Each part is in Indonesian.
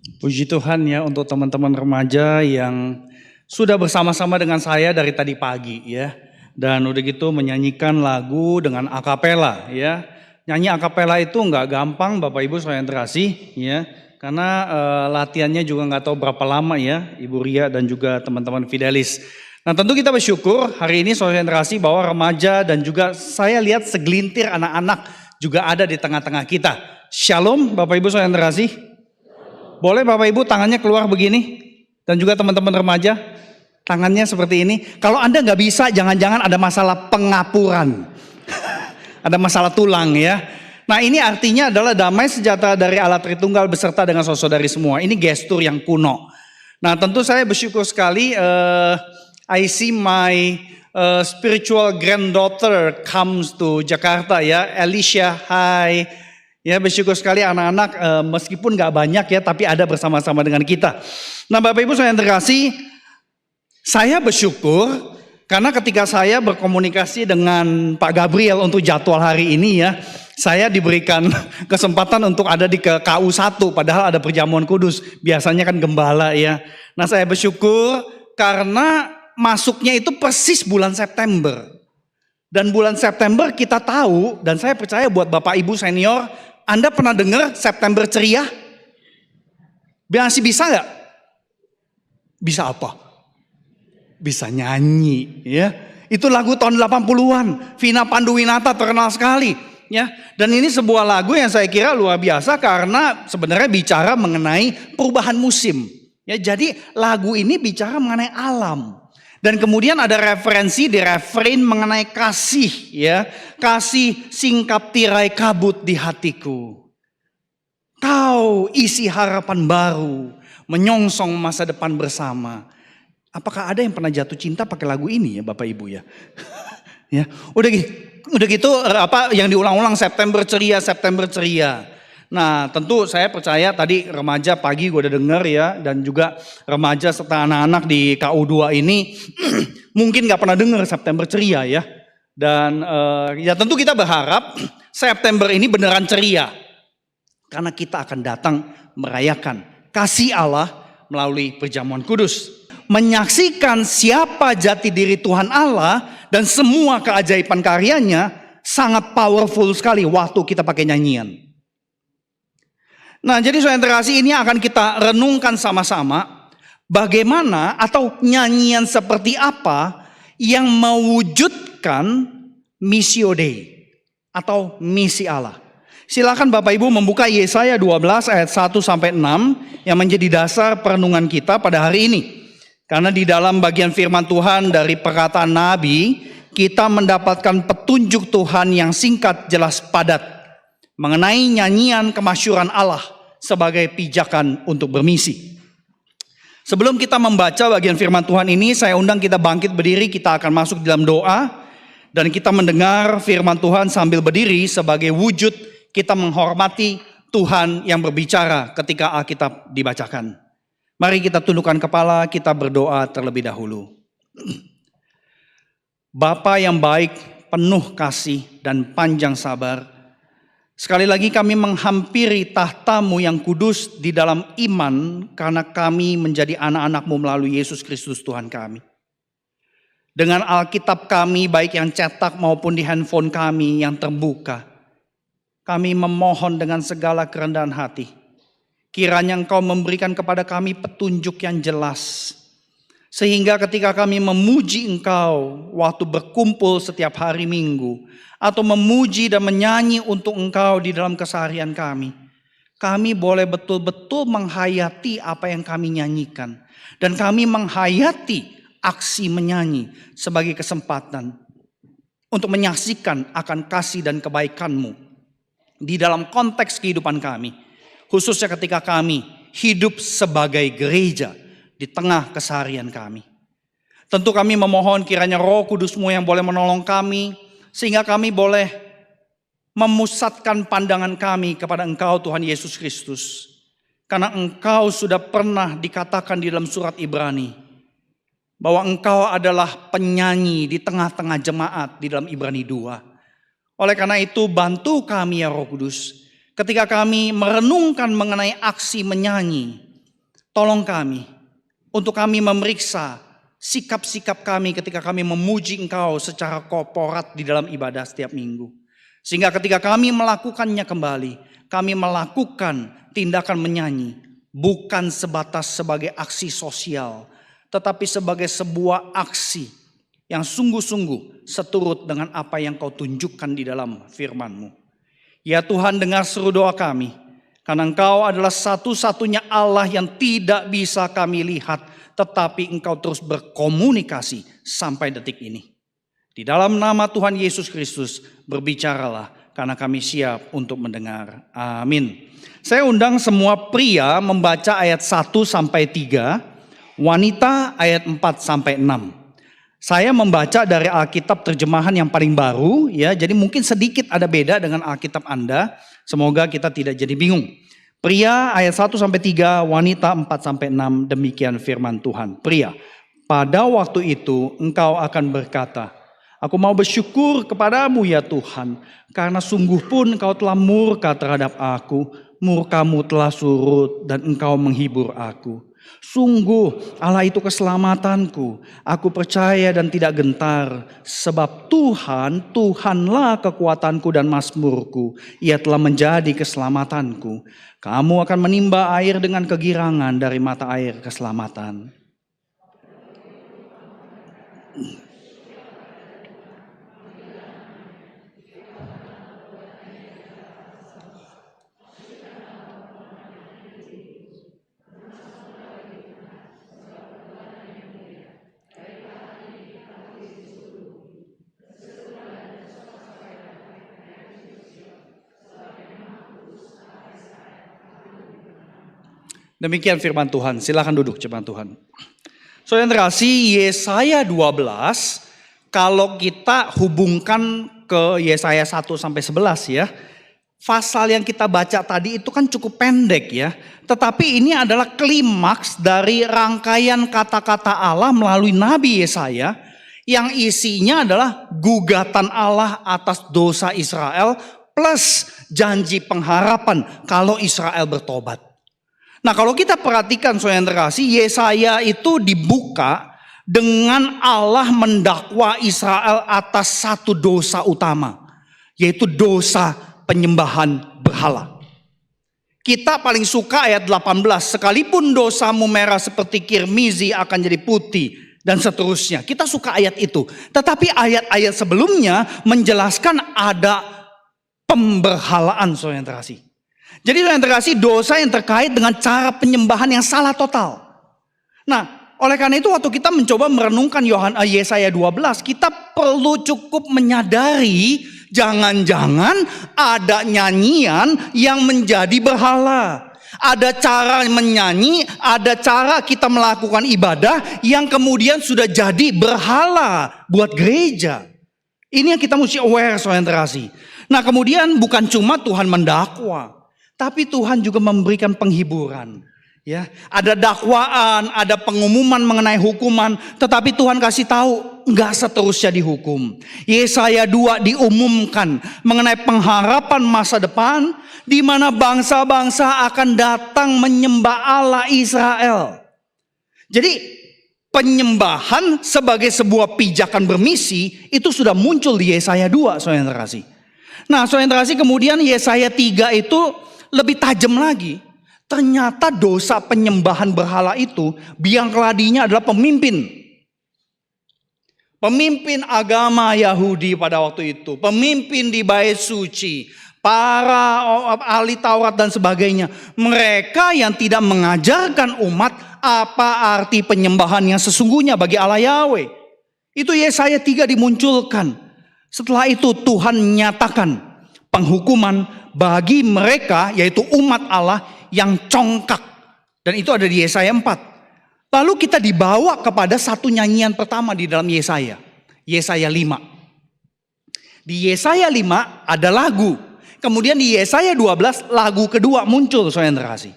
Puji Tuhan ya untuk teman-teman remaja yang sudah bersama-sama dengan saya dari tadi pagi ya. Dan udah gitu menyanyikan lagu dengan akapela ya. Nyanyi akapela itu nggak gampang Bapak Ibu saudara yang terkasih ya. Karena latihannya juga nggak tahu berapa lama ya Ibu Ria dan juga teman-teman Fidelis. Nah tentu kita bersyukur hari ini saudara yang terkasih bahwa remaja dan juga saya lihat segelintir anak-anak juga ada di tengah-tengah kita. Shalom Bapak Ibu saudara yang terkasih. Boleh Bapak Ibu tangannya keluar begini dan juga teman-teman remaja tangannya seperti ini. Kalau Anda nggak bisa jangan-jangan ada masalah pengapuran. Ada masalah tulang ya. Nah ini artinya adalah damai sejahtera dari Allah Tritunggal beserta dengan saudara-saudari semua. Ini gestur yang kuno. Nah tentu saya bersyukur sekali I see my spiritual granddaughter comes to Jakarta ya. Alicia, hai. Ya bersyukur sekali anak-anak meskipun gak banyak ya tapi ada bersama-sama dengan kita. Nah Bapak Ibu saya yang terkasih, saya bersyukur karena ketika saya berkomunikasi dengan Pak Gabriel untuk jadwal hari ini ya, saya diberikan kesempatan untuk ada di KU 1 padahal ada perjamuan kudus, biasanya kan gembala ya. Nah saya bersyukur karena masuknya itu persis bulan September. Dan bulan September kita tahu dan saya percaya buat Bapak Ibu senior, Anda pernah dengar September ceria? Masih bisa nggak? Bisa apa? Bisa nyanyi ya. Itu lagu tahun 80-an. Vina Panduwinata terkenal sekali ya. Dan ini sebuah lagu yang saya kira luar biasa karena sebenarnya bicara mengenai perubahan musim. Ya, jadi lagu ini bicara mengenai alam. Dan kemudian ada referensi di refrain mengenai kasih ya. Kasih singkap tirai kabut di hatiku. Kau isi harapan baru. Menyongsong masa depan bersama. Apakah ada yang pernah jatuh cinta pakai lagu ini ya Bapak Ibu ya? Ya, udah gitu apa yang diulang-ulang September ceria, September ceria. Nah tentu saya percaya tadi remaja pagi gue udah denger ya. Dan juga remaja serta anak-anak di KU2 ini mungkin gak pernah denger September ceria ya. Dan ya tentu kita berharap September ini beneran ceria. Karena kita akan datang merayakan kasih Allah melalui perjamuan kudus. Menyaksikan siapa jati diri Tuhan Allah dan semua keajaiban karyanya sangat powerful sekali waktu kita pakai nyanyian. Nah jadi saudara yang terkasih ini akan kita renungkan sama-sama bagaimana atau nyanyian seperti apa yang mewujudkan Missio Dei atau misi Allah. Silakan Bapak Ibu membuka Yesaya 12 ayat 1-6 yang menjadi dasar perenungan kita pada hari ini. Karena di dalam bagian firman Tuhan dari perkataan Nabi kita mendapatkan petunjuk Tuhan yang singkat, jelas, padat. Mengenai nyanyian kemasyuran Allah sebagai pijakan untuk bermisi. Sebelum kita membaca bagian firman Tuhan ini, saya undang kita bangkit berdiri, kita akan masuk dalam doa. Dan kita mendengar firman Tuhan sambil berdiri sebagai wujud kita menghormati Tuhan yang berbicara ketika Alkitab dibacakan. Mari kita tundukkan kepala, kita berdoa terlebih dahulu. Bapa yang baik, penuh kasih dan panjang sabar, sekali lagi kami menghampiri tahta-Mu yang kudus di dalam iman karena kami menjadi anak-anak-Mu melalui Yesus Kristus Tuhan kami. Dengan Alkitab kami baik yang cetak maupun di handphone kami yang terbuka, kami memohon dengan segala kerendahan hati. Kiranya Engkau memberikan kepada kami petunjuk yang jelas. Sehingga ketika kami memuji Engkau waktu berkumpul setiap hari Minggu, atau memuji dan menyanyi untuk Engkau di dalam keseharian kami, kami boleh betul-betul menghayati apa yang kami nyanyikan. Dan kami menghayati aksi menyanyi sebagai kesempatan untuk menyaksikan akan kasih dan kebaikan-Mu di dalam konteks kehidupan kami. Khususnya ketika kami hidup sebagai gereja di tengah keseharian kami. Tentu kami memohon kiranya Roh Kudus-Mu yang boleh menolong kami, sehingga kami boleh memusatkan pandangan kami kepada Engkau Tuhan Yesus Kristus. Karena Engkau sudah pernah dikatakan di dalam surat Ibrani, bahwa Engkau adalah penyanyi di tengah-tengah jemaat di dalam Ibrani 2. Oleh karena itu bantu kami ya Roh Kudus, ketika kami merenungkan mengenai aksi menyanyi, Tolong kami, untuk kami memeriksa sikap-sikap kami ketika kami memuji Engkau secara korporat di dalam ibadah setiap minggu. Sehingga ketika kami melakukannya kembali, kami melakukan tindakan menyanyi, bukan sebatas sebagai aksi sosial, tetapi sebagai sebuah aksi yang sungguh-sungguh seturut dengan apa yang Kau tunjukkan di dalam firman-Mu. Ya Tuhan, dengar seru doa kami, karena Engkau adalah satu-satunya Allah yang tidak bisa kami lihat, tetapi Engkau terus berkomunikasi sampai detik ini. Di dalam nama Tuhan Yesus Kristus, berbicaralah, karena kami siap untuk mendengar. Amin. Saya undang semua pria membaca ayat 1-3, wanita ayat 4-6. Saya membaca dari Alkitab terjemahan yang paling baru, ya. Jadi mungkin sedikit ada beda dengan Alkitab Anda. Semoga kita tidak jadi bingung. Pria ayat 1-3, wanita 4-6, demikian firman Tuhan. Pria, pada waktu itu engkau akan berkata, aku mau bersyukur kepadamu ya Tuhan, karena sungguh pun engkau telah murka terhadap aku, murkamu telah surut dan engkau menghibur aku. Sungguh Allah itu keselamatanku, aku percaya dan tidak gentar, sebab Tuhan, Tuhanlah kekuatanku dan mazmurku, Ia telah menjadi keselamatanku. Kamu akan menimba air dengan kegirangan dari mata air keselamatan. Demikian firman Tuhan. Silakan duduk firman Tuhan. Saudara yang terkasih, Yesaya 12 kalau kita hubungkan ke Yesaya 1-11 ya. Pasal yang kita baca tadi itu kan cukup pendek ya. Tetapi ini adalah klimaks dari rangkaian kata-kata Allah melalui Nabi Yesaya yang isinya adalah gugatan Allah atas dosa Israel plus janji pengharapan kalau Israel bertobat. Nah, kalau kita perhatikan saudara yang terkasih, Yesaya itu dibuka dengan Allah mendakwa Israel atas satu dosa utama, yaitu dosa penyembahan berhala. Kita paling suka ayat 18, sekalipun dosamu merah seperti kirmizi akan jadi putih dan seterusnya. Kita suka ayat itu. Tetapi ayat-ayat sebelumnya menjelaskan ada pemberhalaan saudara yang terkasih. Jadi yang terkasih, dosa yang terkait dengan cara penyembahan yang salah total. Nah, oleh karena itu waktu kita mencoba merenungkan Yesaya 12, kita perlu cukup menyadari jangan-jangan ada nyanyian yang menjadi berhala. Ada cara menyanyi, ada cara kita melakukan ibadah yang kemudian sudah jadi berhala buat gereja. Ini yang kita mesti aware saudara yang terkasih. Nah, kemudian bukan cuma Tuhan mendakwa, tapi Tuhan juga memberikan penghiburan. Ya, ada dakwaan, ada pengumuman mengenai hukuman, tetapi Tuhan kasih tahu enggak seterusnya dihukum. Yesaya 2 diumumkan mengenai pengharapan masa depan di mana bangsa-bangsa akan datang menyembah Allah Israel. Jadi penyembahan sebagai sebuah pijakan bermisi itu sudah muncul di Yesaya 2, saudara yang terkasih. Nah, saudara yang terkasih, kemudian Yesaya 3 itu lebih tajam lagi. Ternyata dosa penyembahan berhala itu biang keladinya adalah pemimpin. Pemimpin agama Yahudi pada waktu itu. Pemimpin di bait suci. Para ahli Taurat dan sebagainya. Mereka yang tidak mengajarkan umat apa arti penyembahan yang sesungguhnya bagi Allah Yahweh. Itu Yesaya 3 dimunculkan. Setelah itu Tuhan menyatakan penghukuman bagi mereka, yaitu umat Allah yang congkak. Dan itu ada di Yesaya 4. Lalu kita dibawa kepada satu nyanyian pertama di dalam Yesaya. Yesaya 5. Di Yesaya 5 ada lagu. Kemudian di Yesaya 12 lagu kedua muncul saudara yang terkasih.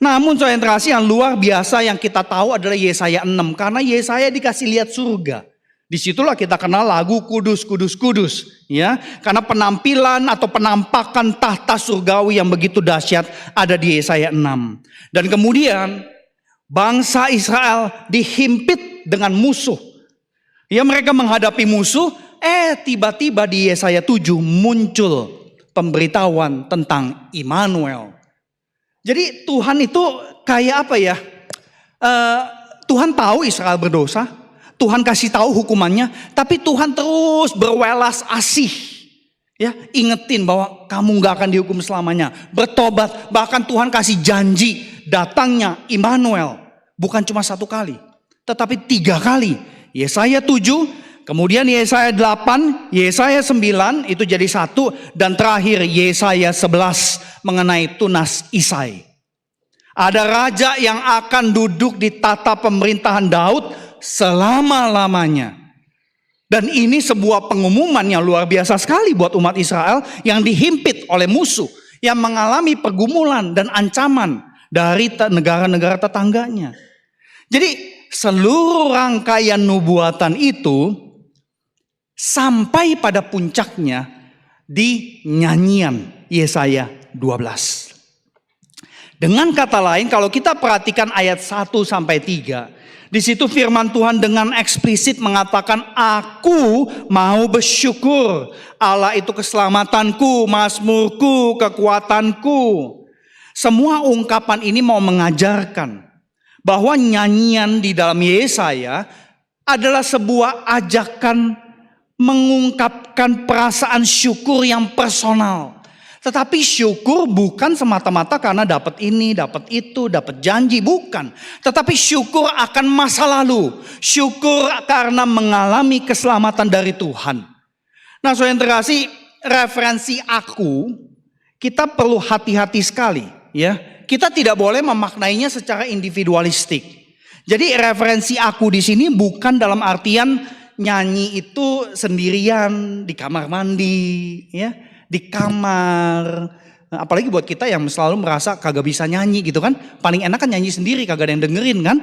Namun saudara yang terkasih, yang luar biasa yang kita tahu adalah Yesaya 6. Karena Yesaya dikasih lihat surga. Disitulah kita kenal lagu kudus, kudus, kudus. Ya, karena penampilan atau penampakan tahta surgawi yang begitu dahsyat ada di Yesaya 6. Dan kemudian Bangsa Israel dihimpit dengan musuh. Ya, mereka menghadapi musuh, tiba-tiba di Yesaya 7 muncul pemberitahuan tentang Immanuel. Jadi Tuhan itu kayak apa ya? Tuhan tahu Israel berdosa, Tuhan kasih tahu hukumannya, tapi Tuhan terus berwelas asih. Ya, ingetin bahwa kamu gak akan dihukum selamanya. Bertobat, bahkan Tuhan kasih janji datangnya Immanuel. Bukan cuma 1 kali, tetapi 3 kali. Yesaya 7, kemudian Yesaya 8, Yesaya 9 itu jadi 1, dan terakhir Yesaya 11 mengenai tunas Isai. Ada raja yang akan duduk di tata pemerintahan Daud selama-lamanya. Dan ini sebuah pengumuman yang luar biasa sekali buat umat Israel yang dihimpit oleh musuh, yang mengalami pergumulan dan ancaman dari negara-negara tetangganya. Jadi seluruh rangkaian nubuatan itu sampai pada puncaknya di nyanyian Yesaya 12. Dengan kata lain, kalau kita perhatikan ayat 1 sampai 3, di situ firman Tuhan dengan eksplisit mengatakan, aku mau bersyukur. Allah itu keselamatanku, mazmurku, kekuatanku. Semua ungkapan ini mau mengajarkan bahwa nyanyian di dalam Yesaya adalah sebuah ajakan mengungkapkan perasaan syukur yang personal. Tetapi syukur bukan semata-mata karena dapat ini, dapat itu, dapat janji, bukan. Tetapi syukur akan masa lalu. Syukur karena mengalami keselamatan dari Tuhan. Nah, saudara yang terkasih, referensi aku, kita perlu hati-hati sekali, ya. Kita tidak boleh memaknainya secara individualistik. Jadi referensi aku di sini bukan dalam artian nyanyi itu sendirian di kamar mandi, ya. Di kamar, apalagi buat kita yang selalu merasa kagak bisa nyanyi gitu kan, paling enak kan nyanyi sendiri, kagak ada yang dengerin kan.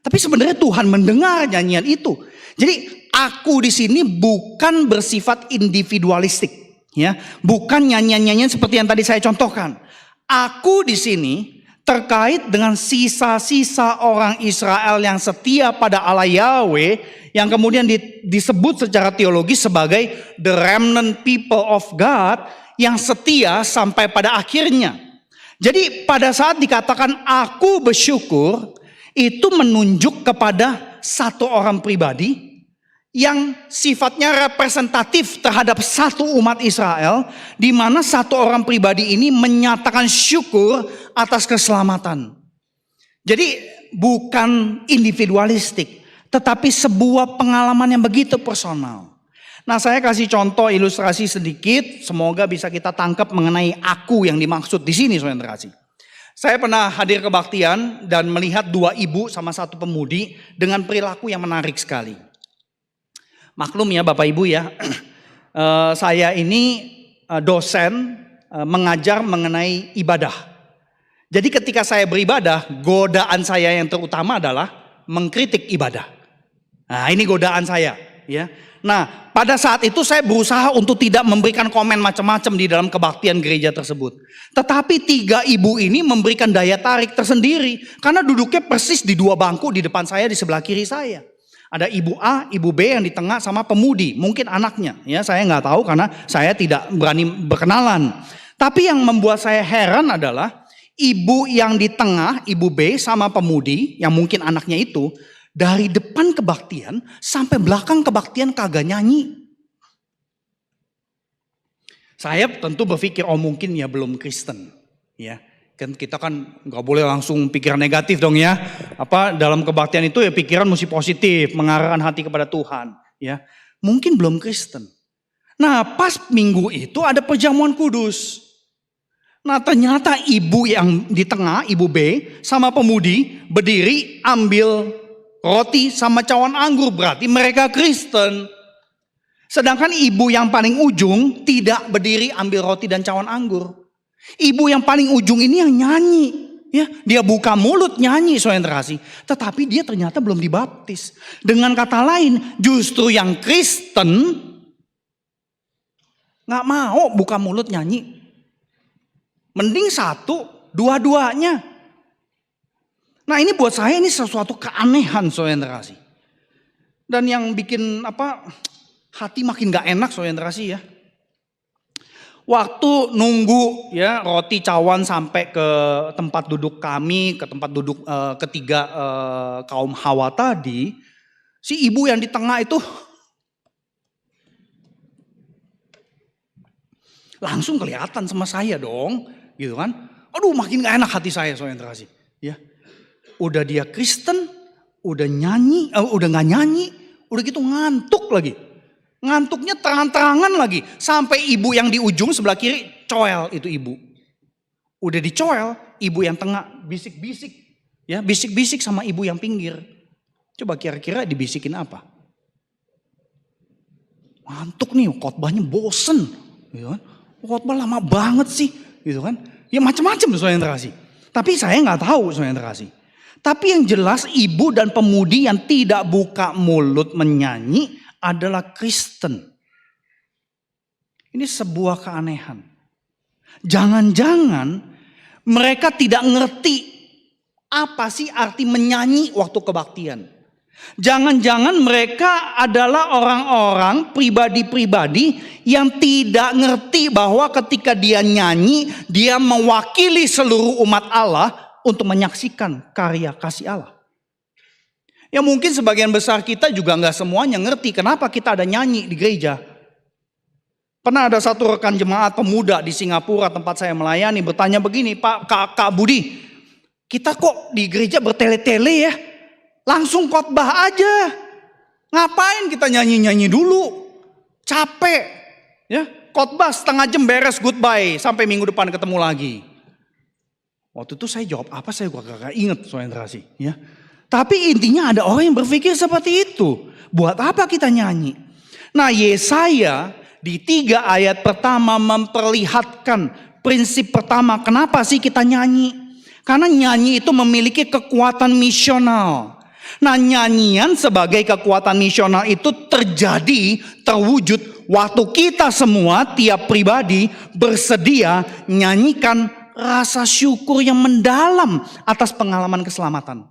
Tapi sebenarnya Tuhan mendengar nyanyian itu. Jadi aku di sini bukan bersifat individualistik, ya, bukan nyanyian-nyanyian seperti yang tadi saya contohkan. Aku di sini terkait dengan sisa-sisa orang Israel yang setia pada Allah Yahweh, yang kemudian disebut secara teologis sebagai the remnant people of God, yang setia sampai pada akhirnya. Jadi pada saat dikatakan aku bersyukur, itu menunjuk kepada satu orang pribadi yang sifatnya representatif terhadap satu umat Israel, di mana satu orang pribadi ini menyatakan syukur atas keselamatan. Jadi bukan individualistik, tetapi sebuah pengalaman yang begitu personal. Nah, saya kasih contoh ilustrasi sedikit, semoga bisa kita tangkap mengenai aku yang dimaksud di sini, saudara kasih. Saya pernah hadir kebaktian dan melihat 2 ibu sama 1 pemudi dengan perilaku yang menarik sekali. Maklum ya Bapak Ibu ya, saya ini dosen mengajar mengenai ibadah. Jadi ketika saya beribadah, godaan saya yang terutama adalah mengkritik ibadah. Nah, ini godaan saya, ya. Nah, pada saat itu saya berusaha untuk tidak memberikan komen macam-macam di dalam kebaktian gereja tersebut. Tetapi 3 ibu ini memberikan daya tarik tersendiri karena duduknya persis di 2 bangku di depan saya, di sebelah kiri saya. Ada ibu A, ibu B yang di tengah sama pemudi, mungkin anaknya. Ya, saya nggak tahu karena saya tidak berani berkenalan. Tapi yang membuat saya heran adalah ibu yang di tengah, ibu B sama pemudi yang mungkin anaknya itu, dari depan kebaktian sampai belakang kebaktian kagak nyanyi. Saya tentu berpikir, oh mungkin ya belum Kristen, ya. Kan kita kan nggak boleh langsung pikiran negatif dong ya. Apa dalam kebaktian itu ya pikiran mesti positif, mengarahkan hati kepada Tuhan, ya. Mungkin belum Kristen. Nah, pas minggu itu ada perjamuan kudus. Nah, ternyata ibu yang di tengah, ibu B sama pemudi berdiri ambil roti sama cawan anggur, berarti mereka Kristen. Sedangkan ibu yang paling ujung tidak berdiri ambil roti dan cawan anggur. Ibu yang paling ujung ini yang nyanyi, ya, dia buka mulut nyanyi, saudara yang terkasih, tetapi dia ternyata belum dibaptis. Dengan kata lain, justru yang Kristen nggak mau buka mulut nyanyi. Mending 1, 2-2-nya. Nah ini buat saya ini sesuatu keanehan saudara yang terkasih. Dan yang bikin hati makin gak enak saudara yang terkasih ya. Waktu nunggu ya roti cawan sampai ke tempat duduk kami, ke tempat duduk ketiga kaum Hawa tadi, si ibu yang di tengah itu langsung kelihatan sama saya dong, gitu kan? Aduh, makin gak enak hati saya saudara yang terkasih. Ya, udah dia Kristen, udah nyanyi, udah nggak nyanyi, udah gitu ngantuk lagi. Ngantuknya terang-terangan lagi. Sampai ibu yang di ujung sebelah kiri coel itu ibu. Udah dicoel, ibu yang tengah bisik-bisik. Ya, bisik-bisik sama ibu yang pinggir. Coba kira-kira dibisikin apa? Ngantuk nih, khotbahnya bosen. Gitu kan? Khotbah lama banget sih. Gitu kan? Ya macam-macam saudara yang terkasih. Tapi saya nggak tahu saudara yang terkasih. Tapi yang jelas ibu dan pemudi yang tidak buka mulut menyanyi adalah Kristen. Ini sebuah keanehan. Jangan-jangan mereka tidak ngerti apa sih arti menyanyi waktu kebaktian. Jangan-jangan mereka adalah orang-orang pribadi-pribadi yang tidak ngerti bahwa ketika dia nyanyi, dia mewakili seluruh umat Allah untuk menyaksikan karya kasih Allah. Ya mungkin sebagian besar kita juga nggak semuanya ngerti kenapa kita ada nyanyi di gereja. Pernah ada satu rekan jemaat pemuda di Singapura tempat saya melayani bertanya begini, Kak Budi, kita kok di gereja bertele-tele ya? Langsung khotbah aja. Ngapain kita nyanyi-nyanyi dulu? Capek. Ya, khotbah setengah jam beres goodbye sampai minggu depan ketemu lagi. Waktu itu saya jawab apa saya gak inget soal terasi. Ya. Tapi intinya ada orang yang berpikir seperti itu. Buat apa kita nyanyi? Nah Yesaya di 3 ayat pertama memperlihatkan prinsip pertama. Kenapa sih kita nyanyi? Karena nyanyi itu memiliki kekuatan misional. Nah nyanyian sebagai kekuatan misional itu terwujud waktu kita semua tiap pribadi bersedia nyanyikan rasa syukur yang mendalam atas pengalaman keselamatan.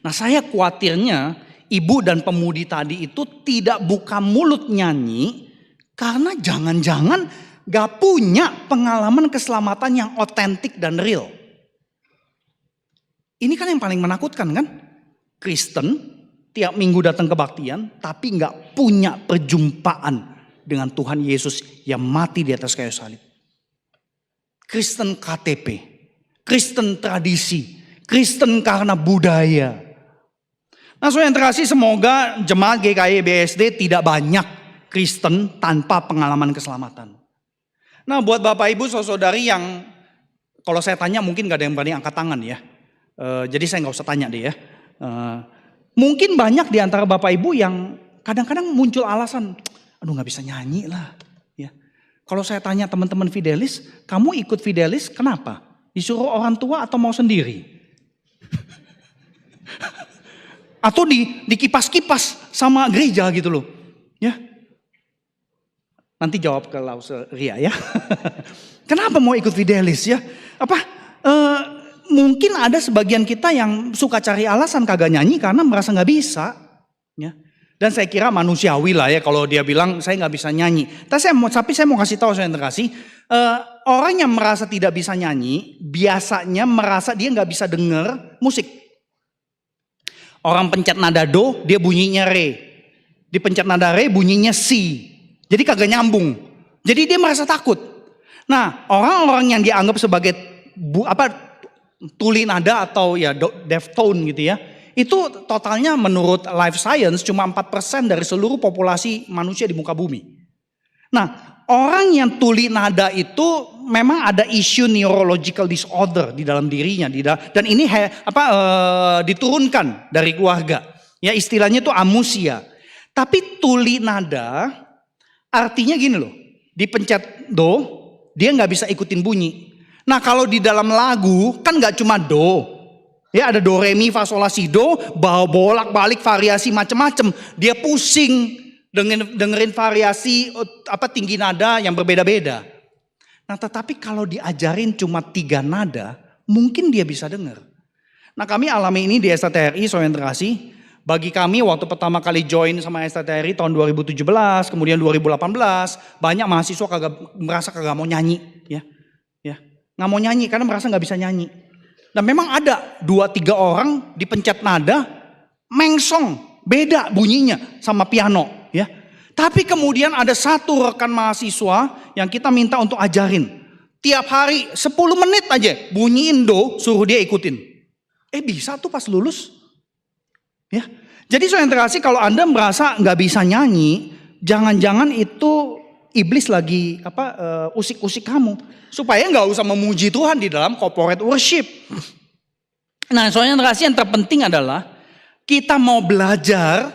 Nah saya khawatirnya ibu dan pemudi tadi itu tidak buka mulut nyanyi karena jangan-jangan gak punya pengalaman keselamatan yang otentik dan real. Ini kan yang paling menakutkan kan? Kristen tiap minggu datang kebaktian tapi gak punya perjumpaan dengan Tuhan Yesus yang mati di atas kayu salib. Kristen KTP, Kristen tradisi, Kristen karena budaya. Nah saudara yang terkasih semoga jemaat GKI BSD tidak banyak Kristen tanpa pengalaman keselamatan. Nah buat Bapak Ibu saudari yang kalau saya tanya mungkin gak ada yang berani angkat tangan ya. Jadi saya gak usah tanya deh ya. Mungkin banyak di antara Bapak Ibu yang kadang-kadang muncul alasan, aduh gak bisa nyanyi lah. Ya. Kalau saya tanya teman-teman Fidelis, kamu ikut Fidelis kenapa? Disuruh orang tua atau mau sendiri? Atau dikipas-kipas sama gereja gitu loh. Ya. Nanti jawab ke Lause Ria ya. Kenapa mau ikut Fidelis ya? Mungkin ada sebagian kita yang suka cari alasan kagak nyanyi karena merasa gak bisa. Ya. Dan saya kira manusiawi lah ya kalau dia bilang saya gak bisa nyanyi. Tapi saya mau kasih tahu saya yang terkasih. Orang yang merasa tidak bisa nyanyi biasanya merasa dia gak bisa dengar musik. Orang pencet nada do, dia bunyinya re. Dipencet nada re, bunyinya si. Jadi kagak nyambung. Jadi dia merasa takut. Nah, orang-orang yang dianggap sebagai tuli nada atau ya deftone gitu ya. Itu totalnya menurut Life Science cuma 4% dari seluruh populasi manusia di muka bumi. Nah, orang yang tuli nada itu memang ada isu neurological disorder di dalam dirinya dan ini diturunkan dari keluarga. Ya istilahnya itu amusia. Tapi tuli nada artinya gini loh, dipencet do, dia nggak bisa ikutin bunyi. Nah kalau di dalam lagu kan nggak cuma do, ya ada do re mi fa sol la si do, bawa bolak-balik variasi macam-macam, dia pusing dengerin variasi tinggi nada yang berbeda-beda. Nah tetapi kalau diajarin cuma 3 nada, mungkin dia bisa dengar. Nah kami alami ini di STTRI, saudara yang terkasih. Bagi kami waktu pertama kali join sama STTRI tahun 2017, kemudian 2018, banyak mahasiswa merasa kagak mau nyanyi, ya, nggak mau nyanyi karena merasa nggak bisa nyanyi. Dan memang ada 2-3 orang dipencet nada, mengsong, beda bunyinya sama piano, ya. Tapi kemudian ada satu rekan mahasiswa yang kita minta untuk ajarin. Tiap hari 10 menit aja bunyiin do, suruh dia ikutin. Bisa tuh pas lulus. Ya, jadi saudara yang terkasih, kalau Anda merasa nggak bisa nyanyi, jangan-jangan itu iblis lagi usik-usik kamu supaya nggak usah memuji Tuhan di dalam corporate worship. Nah, saudara yang terkasih, yang terpenting adalah kita mau belajar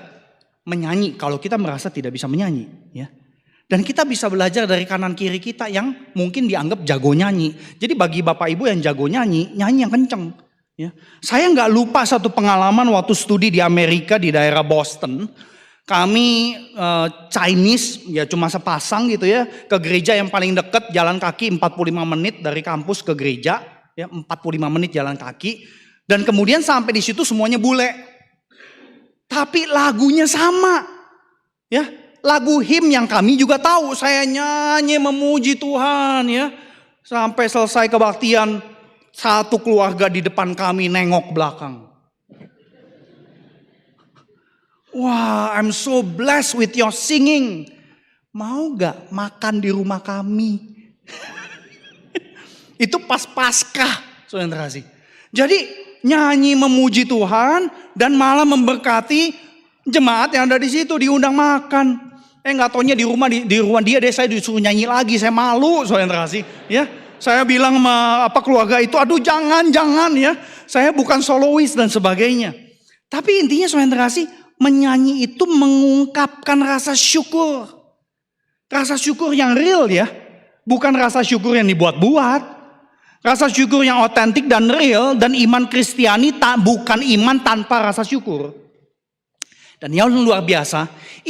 menyanyi kalau kita merasa tidak bisa menyanyi, ya. Dan kita bisa belajar dari kanan kiri kita yang mungkin dianggap jago nyanyi. Jadi bagi Bapak Ibu yang jago nyanyi, nyanyi yang kenceng. Ya. Saya nggak lupa satu pengalaman waktu studi di Amerika di daerah Boston. Kami Chinese ya cuma sepasang gitu ya, ke gereja yang paling dekat jalan kaki 45 menit dari kampus ke gereja, ya 45 menit jalan kaki. Dan kemudian sampai di situ semuanya bule. Tapi lagunya sama. Ya, lagu hymn yang kami juga tahu, saya nyanyi memuji Tuhan ya. Sampai selesai kebaktian, satu keluarga di depan kami nengok belakang. Wah, I'm so blessed with your singing. Mau gak makan di rumah kami? Itu pas Paskah, saudara kasih. Jadi nyanyi memuji Tuhan dan malah memberkati jemaat yang ada di situ, diundang makan. Nggak taunya di rumah dia deh saya disuruh nyanyi lagi, saya malu, saudara kasih. Ya. Saya bilang sama keluarga itu, aduh jangan ya. Saya bukan solois dan sebagainya. Tapi intinya saudara kasih, menyanyi itu mengungkapkan rasa syukur. Rasa syukur yang real ya. Bukan rasa syukur yang dibuat-buat. Rasa syukur yang otentik dan real. Dan iman Kristiani bukan iman tanpa rasa syukur. Dan yang luar biasa,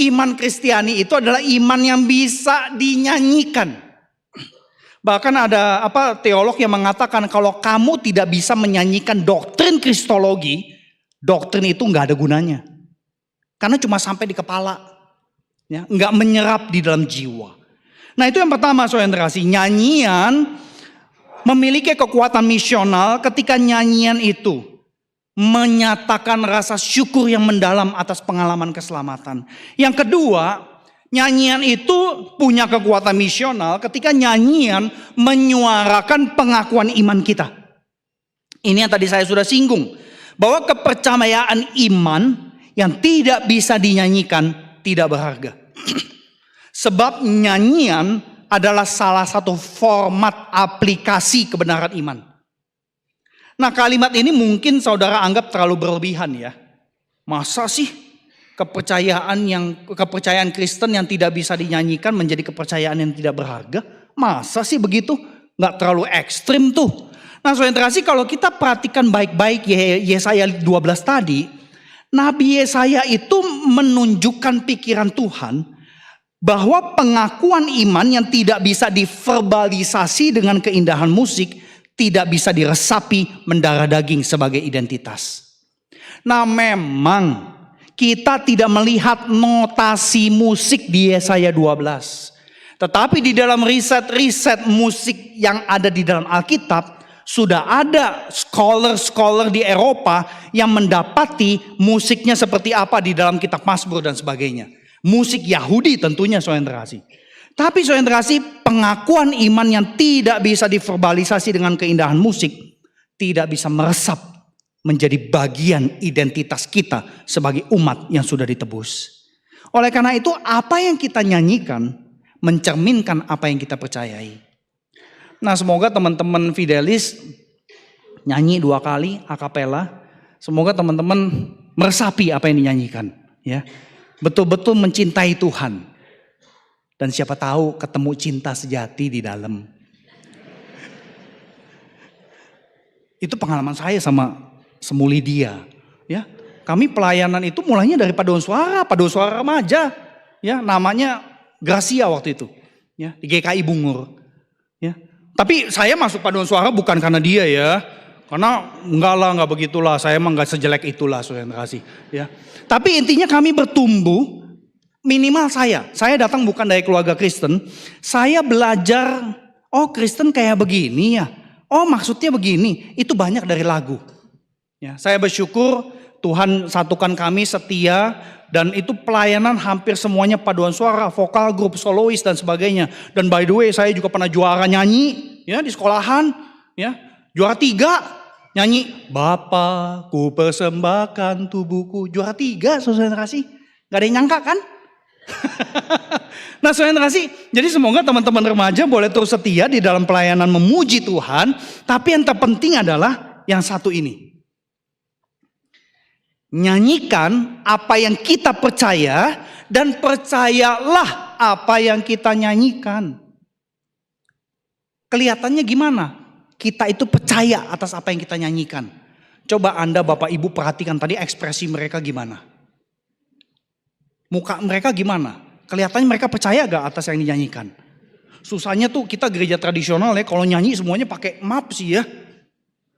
iman Kristiani itu adalah iman yang bisa dinyanyikan. Bahkan ada teolog yang mengatakan kalau kamu tidak bisa menyanyikan doktrin Kristologi, doktrin itu nggak ada gunanya. Karena cuma sampai di kepala, ya, nggak menyerap di dalam jiwa. Nah itu yang pertama, saudara yang terkasih, nyanyian memiliki kekuatan misional ketika nyanyian itu menyatakan rasa syukur yang mendalam atas pengalaman keselamatan. Yang kedua, nyanyian itu punya kekuatan misional ketika nyanyian menyuarakan pengakuan iman kita. Ini yang tadi saya sudah singgung. Bahwa kepercayaan iman yang tidak bisa dinyanyikan tidak berharga. Sebab nyanyian adalah salah satu format aplikasi kebenaran iman. Nah kalimat ini mungkin saudara anggap terlalu berlebihan ya. Masa sih? Kepercayaan Kristen yang tidak bisa dinyanyikan menjadi kepercayaan yang tidak berharga. Masa sih begitu? Nggak terlalu ekstrim tuh. Nah saudara yang terkasih, kalau kita perhatikan baik-baik Yesaya 12 tadi, Nabi Yesaya itu menunjukkan pikiran Tuhan bahwa pengakuan iman yang tidak bisa diverbalisasi dengan keindahan musik, tidak bisa diresapi mendarah daging sebagai identitas. Nah memang kita tidak melihat notasi musik di Yesaya 12. Tetapi di dalam riset musik yang ada di dalam Alkitab, sudah ada scholar di Eropa yang mendapati musiknya seperti apa di dalam kitab Mazmur dan sebagainya. Musik Yahudi tentunya, saudara yang terkasih. Tapi saudara yang terkasih, pengakuan iman yang tidak bisa diverbalisasi dengan keindahan musik, tidak bisa meresap menjadi bagian identitas kita sebagai umat yang sudah ditebus. Oleh karena itu, apa yang kita nyanyikan mencerminkan apa yang kita percayai. Nah, semoga teman-teman Fidelis nyanyi 2 kali akapela. Semoga teman-teman meresapi apa yang dinyanyikan, ya. Betul-betul mencintai Tuhan. Dan siapa tahu ketemu cinta sejati di dalam. Itu pengalaman saya sama Semuli dia, ya. Kami pelayanan itu mulainya dari paduan suara remaja, ya, namanya Gracia waktu itu, ya, di GKI Bungur, ya. Tapi saya masuk paduan suara bukan karena dia ya, Karena enggak begitulah, saya emang enggak sejelek itulah saudara kasih. Ya. Tapi intinya kami bertumbuh, minimal saya datang bukan dari keluarga Kristen, saya belajar, oh Kristen kayak begini ya, oh maksudnya begini, itu banyak dari lagu. Ya, saya bersyukur Tuhan satukan kami setia, dan itu pelayanan hampir semuanya paduan suara, vokal, grup solois dan sebagainya. Dan by the way saya juga pernah juara nyanyi ya di sekolahan, ya juara 3. Nyanyi, Bapa ku persembahkan tubuhku. Juara 3 saudara kasih. Gak ada yang nyangka kan? Nah saudara kasih, jadi semoga teman-teman remaja boleh terus setia di dalam pelayanan memuji Tuhan. Tapi yang terpenting adalah yang satu ini. Nyanyikan apa yang kita percaya dan percayalah apa yang kita nyanyikan. Kelihatannya gimana? Kita itu percaya atas apa yang kita nyanyikan. Coba Anda Bapak Ibu perhatikan tadi ekspresi mereka gimana. Muka mereka gimana? Kelihatannya mereka percaya gak atas yang dinyanyikan? Susahnya tuh kita gereja tradisional ya, kalau nyanyi semuanya pakai map sih ya.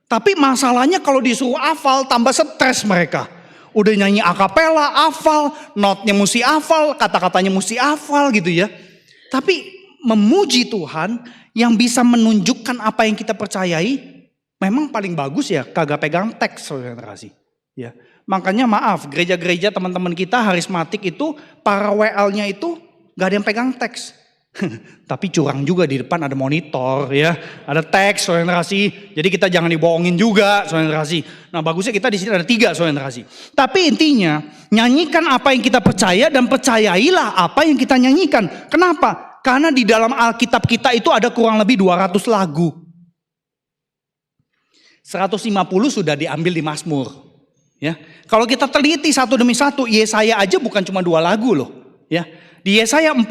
Tapi masalahnya kalau disuruh hafal tambah stres mereka. Udah nyanyi akapela, hafal, notnya mesti hafal, kata-katanya mesti hafal gitu ya. Tapi memuji Tuhan yang bisa menunjukkan apa yang kita percayai, memang paling bagus ya kagak pegang teks saudara kasih. Ya. Makanya maaf, gereja-gereja teman-teman kita harismatik itu para WL-nya itu gak ada yang pegang teks. Tapi curang juga di depan ada monitor ya, ada teks saudara kasih. Jadi kita jangan dibohongin juga saudara kasih. Nah bagusnya kita di sini ada 3 saudara kasih. Tapi intinya nyanyikan apa yang kita percaya dan percayailah apa yang kita nyanyikan. Kenapa? Karena di dalam Alkitab kita itu ada kurang lebih 200 lagu. 150 sudah diambil di Mazmur. Ya. Kalau kita teliti satu demi satu, Yesaya aja bukan cuma 2 lagu loh. Ya. Di Yesaya 40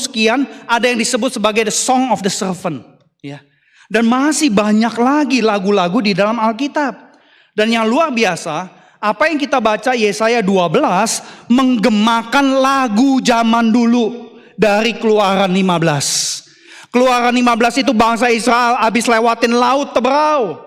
sekian ada yang disebut sebagai the song of the servant. Ya. Dan masih banyak lagi lagu-lagu di dalam Alkitab. Dan yang luar biasa, apa yang kita baca Yesaya 12 menggemakan lagu zaman dulu. Dari Keluaran 15. Keluaran 15 itu bangsa Israel habis lewatin laut Tebrau.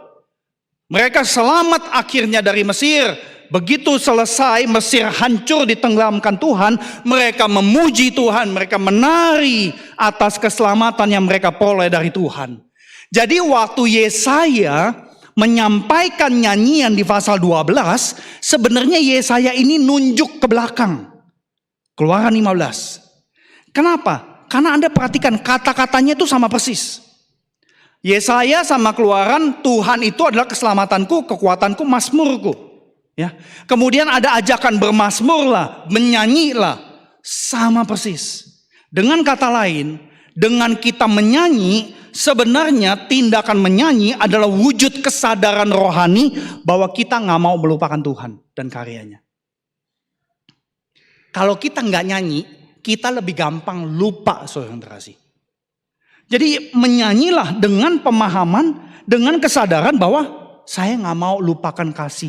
Mereka selamat akhirnya dari Mesir. Begitu selesai Mesir hancur ditenggelamkan Tuhan. Mereka memuji Tuhan. Mereka menari atas keselamatan yang mereka peroleh dari Tuhan. Jadi waktu Yesaya menyampaikan nyanyian di pasal 12. Sebenarnya Yesaya ini nunjuk ke belakang. Keluaran 15. Kenapa? Karena Anda perhatikan kata-katanya itu sama persis. Yesaya sama Keluaran, Tuhan itu adalah keselamatanku, kekuatanku, mazmurku. Ya. Kemudian ada ajakan bermazmurlah, menyanyilah, sama persis. Dengan kata lain, dengan kita menyanyi, sebenarnya tindakan menyanyi adalah wujud kesadaran rohani bahwa kita nggak mau melupakan Tuhan dan karyanya. Kalau kita nggak nyanyi, kita lebih gampang lupa saudara kasih. Jadi menyanyilah dengan pemahaman, dengan kesadaran bahwa saya gak mau lupakan kasih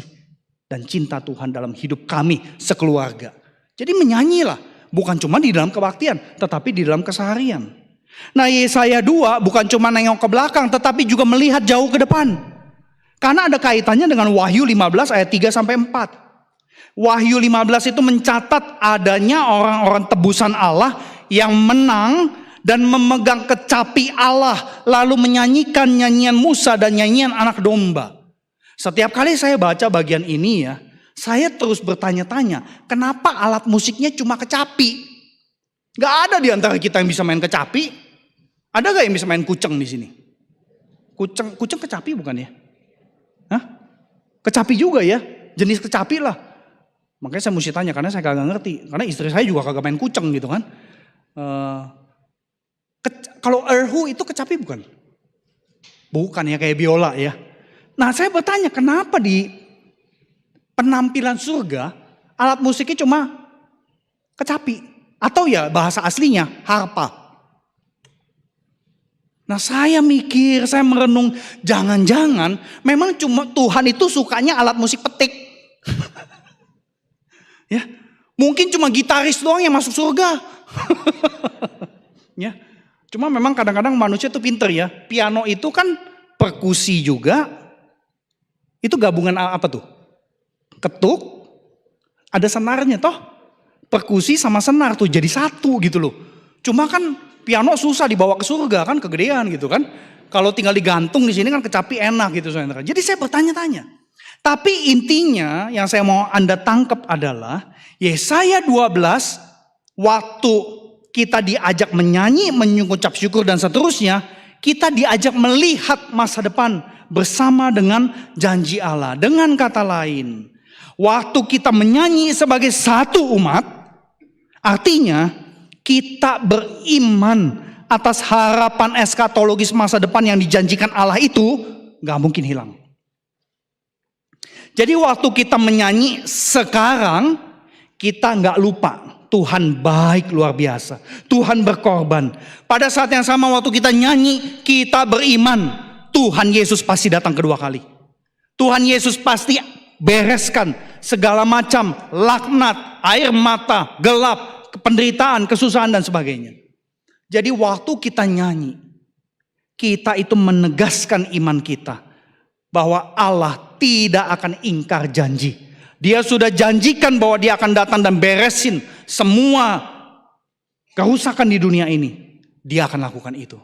dan cinta Tuhan dalam hidup kami sekeluarga. Jadi menyanyilah, bukan cuma di dalam kebaktian, tetapi di dalam keseharian. Nah Yesaya 2 bukan cuma nengok ke belakang, tetapi juga melihat jauh ke depan. Karena ada kaitannya dengan Wahyu 15 ayat 3-4. Wahyu 15 itu mencatat adanya orang-orang tebusan Allah yang menang dan memegang kecapi Allah lalu menyanyikan nyanyian Musa dan nyanyian anak domba. Setiap kali saya baca bagian ini ya, saya terus bertanya-tanya, kenapa alat musiknya cuma kecapi? Gak ada di antara kita yang bisa main kecapi. Ada gak yang bisa main kuceng di sini? Kuceng kecapi bukan ya? Hah? Kecapi juga ya, jenis kecapi lah. Makanya saya mesti tanya karena saya kagak ngerti. Karena istri saya juga kagak main kuceng gitu kan. Kalau erhu itu kecapi bukan? Bukan ya, kayak biola ya. Nah saya bertanya kenapa di penampilan surga alat musiknya cuma kecapi. Atau ya bahasa aslinya harpa. Nah saya mikir, saya merenung. Jangan-jangan memang cuma Tuhan itu sukanya alat musik petik. Ya, mungkin cuma gitaris doang yang masuk surga. Ya, cuma memang kadang-kadang manusia itu pinter ya. Piano itu kan perkusi juga, Itu gabungan apa tuh? Ketuk, ada senarnya toh. Perkusi sama senar tuh jadi satu gitu loh. Cuma kan piano susah dibawa ke surga kan, kegedean gitu kan. Kalau tinggal digantung di sini kan kecapi enak gitu saudara. Jadi saya bertanya-tanya. Tapi intinya yang saya mau Anda tangkap adalah Yesaya 12 waktu kita diajak menyanyi, mengucap syukur dan seterusnya, kita diajak melihat masa depan bersama dengan janji Allah. Dengan kata lain, waktu kita menyanyi sebagai satu umat, artinya kita beriman atas harapan eskatologis masa depan yang dijanjikan Allah itu gak mungkin hilang. Jadi waktu kita menyanyi sekarang, kita gak lupa Tuhan baik luar biasa. Tuhan berkorban. Pada saat yang sama waktu kita nyanyi, kita beriman Tuhan Yesus pasti datang kedua kali. Tuhan Yesus pasti bereskan segala macam laknat, air mata, gelap, penderitaan, kesusahan dan sebagainya. Jadi waktu kita nyanyi, kita itu menegaskan iman kita bahwa Allah tidak akan ingkar janji. Dia sudah janjikan bahwa dia akan datang dan beresin semua kerusakan di dunia ini. Dia akan lakukan itu.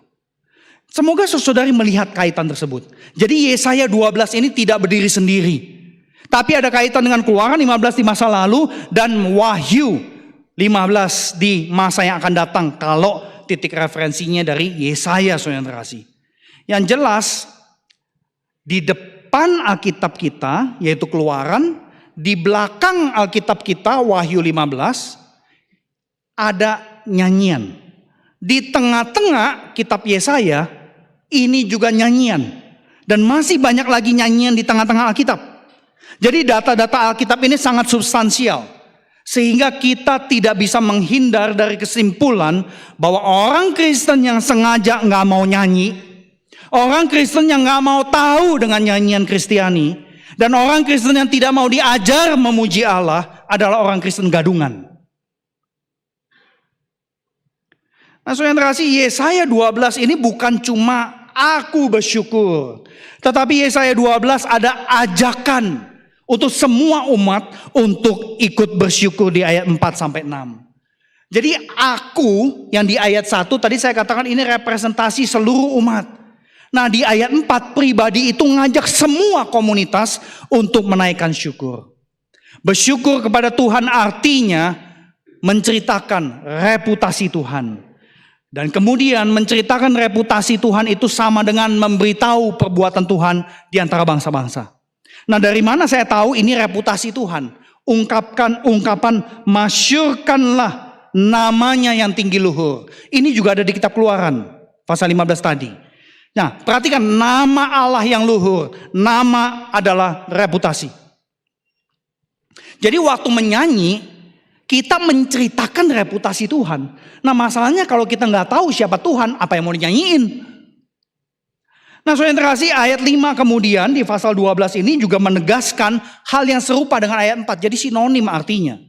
Semoga saudari melihat kaitan tersebut. Jadi Yesaya 12 ini tidak berdiri sendiri. Tapi ada kaitan dengan Keluaran 15 di masa lalu dan Wahyu 15 di masa yang akan datang. Kalau titik referensinya dari Yesaya saudara kasih. Yang jelas di depan Alkitab kita yaitu Keluaran, di belakang Alkitab kita Wahyu 15 ada nyanyian. Di tengah-tengah kitab Yesaya ini juga nyanyian. Dan masih banyak lagi nyanyian di tengah-tengah Alkitab. Jadi data-data Alkitab ini sangat substansial. Sehingga kita tidak bisa menghindar dari kesimpulan bahwa orang Kristen yang sengaja gak mau nyanyi, orang Kristen yang gak mau tahu dengan nyanyian Kristiani, dan orang Kristen yang tidak mau diajar memuji Allah adalah orang Kristen gadungan. Nah saudara kasih, Yesaya 12 ini bukan cuma aku bersyukur. Tetapi Yesaya 12 ada ajakan untuk semua umat untuk ikut bersyukur di ayat 4-6. Jadi aku yang di ayat 1 tadi saya katakan ini representasi seluruh umat. Nah di ayat 4 pribadi itu ngajak semua komunitas untuk menaikkan syukur. Bersyukur kepada Tuhan artinya menceritakan reputasi Tuhan. Dan kemudian menceritakan reputasi Tuhan itu sama dengan memberitahu perbuatan Tuhan di antara bangsa-bangsa. Nah dari mana saya tahu ini reputasi Tuhan? Ungkapan masyurkanlah namanya yang tinggi luhur. Ini juga ada di kitab Keluaran pasal 15 tadi. Nah perhatikan nama Allah yang luhur. Nama adalah reputasi. Jadi waktu menyanyi kita menceritakan reputasi Tuhan. Nah masalahnya kalau kita nggak tahu siapa Tuhan, apa yang mau dinyanyiin? Nah saudara kasih ayat 5 kemudian di pasal 12 ini juga menegaskan hal yang serupa dengan ayat 4. Jadi sinonim artinya.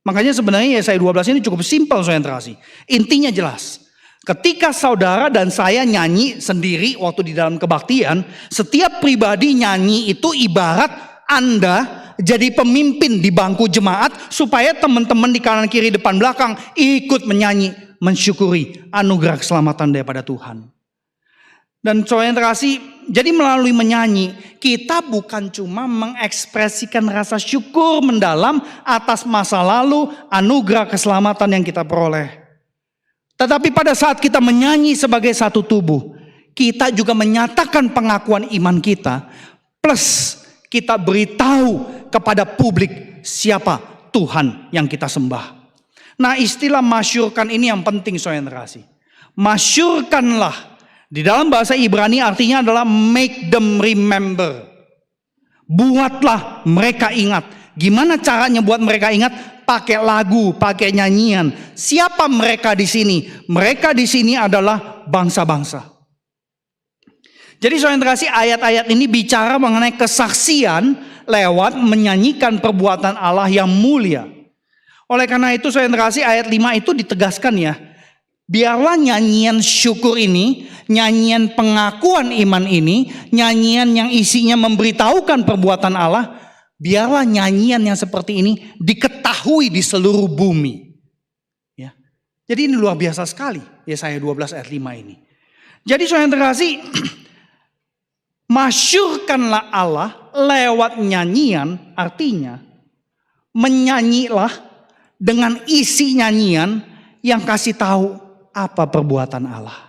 Makanya sebenarnya Yesaya 12 ini cukup simpel saudara kasih. Intinya jelas. Ketika saudara dan saya nyanyi sendiri waktu di dalam kebaktian, setiap pribadi nyanyi itu ibarat Anda jadi pemimpin di bangku jemaat supaya teman-teman di kanan kiri depan belakang ikut menyanyi, mensyukuri anugerah keselamatan daripada Tuhan. Dan saudara kasih, jadi melalui menyanyi kita bukan cuma mengekspresikan rasa syukur mendalam atas masa lalu, anugerah keselamatan yang kita peroleh. Tetapi pada saat kita menyanyi sebagai satu tubuh, kita juga menyatakan pengakuan iman kita, plus kita beritahu kepada publik siapa Tuhan yang kita sembah. Nah istilah masyurkan ini yang penting saudara kasih. Masyurkanlah. Di dalam bahasa Ibrani artinya adalah make them remember. Buatlah mereka ingat. Gimana caranya buat mereka ingat? Pakai lagu, pakai nyanyian. Siapa mereka di sini? Mereka di sini adalah bangsa-bangsa. Jadi saudara kasih ayat-ayat ini bicara mengenai kesaksian lewat menyanyikan perbuatan Allah yang mulia. Oleh karena itu saudara kasih ayat 5 itu ditegaskan ya. Biarlah nyanyian syukur ini, nyanyian pengakuan iman ini, nyanyian yang isinya memberitahukan perbuatan Allah, biarlah nyanyian yang seperti ini diketahui di seluruh bumi. Ya. Jadi ini luar biasa sekali, Yesaya 12 ayat 5 ini. Jadi saudara yang terkasih, masyurkanlah Allah lewat nyanyian, artinya menyanyilah dengan isi nyanyian yang kasih tahu apa perbuatan Allah.